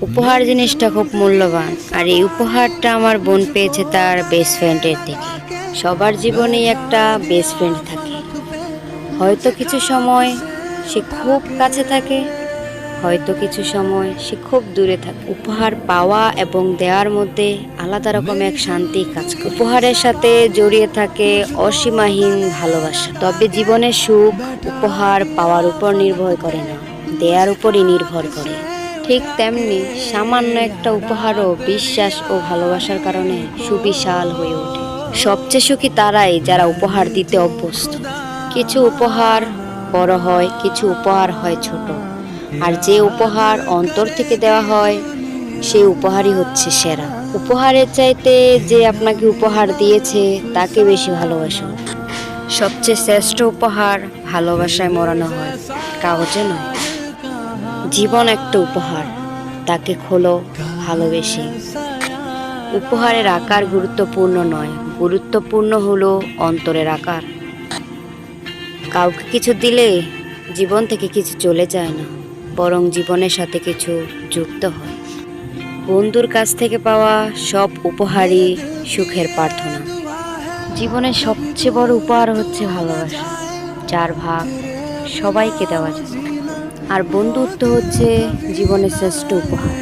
উপহার জিনিসটা খুব মূল্যবান, আর এই উপহারটা আমার বোন পেয়েছে তার বেস্ট ফ্রেন্ডের থেকে। সবার জীবনেই একটা বেস্ট ফ্রেন্ড থাকে। হয়তো কিছু সময় সে খুব কাছে থাকে, হয়তো কিছু সময় সে খুব দূরে থাকে। উপহার পাওয়া এবং দেওয়ার মধ্যে আলাদা রকম এক শান্তি কাজ করে। উপহারের সাথে জড়িয়ে থাকে অসীমাহীন ভালোবাসা। তবে জীবনের সুখ উপহার পাওয়ার উপর নির্ভর করে না, দেওয়ার উপরই নির্ভর করে। ঠিক তেমনি সামান্য একটা উপহারও বিশ্বাস ও ভালোবাসার কারণে সুবিশাল হয়ে ওঠে। সবচেয়ে সুখী তারাই যারা উপহার দিতে অভ্যস্ত। কিছু উপহার বড় হয়, কিছু উপহার হয় ছোট, আর যে উপহার অন্তর থেকে দেওয়া হয় সেই উপহারই হচ্ছে সেরা। উপহারের চাইতে যে আপনাকে উপহার দিয়েছে তাকে বেশি ভালোবাসুন। সবচেয়ে শ্রেষ্ঠ উপহার ভালোবাসায় মোড়ানো হয়, কাগজে নয়। জীবন একটা উপহার, তাকে খোলো ভালোবেসে। উপহারের আকার গুরুত্বপূর্ণ নয়, গুরুত্বপূর্ণ হলো অন্তরের আকার। কাউকে কিছু দিলে জীবন থেকে কিছু চলে যায় না, বরং জীবনের সাথে কিছু যুক্ত হয়। বন্ধুর কাছ থেকে পাওয়া সব উপহারই সুখের প্রার্থনা। জীবনের সবচেয়ে বড় উপহার হচ্ছে ভালোবাসা, যার ভাগ সবাইকে দেওয়া যায়। আর বন্ধুত্ব হচ্ছে জীবনের শ্রেষ্ঠ উপহার।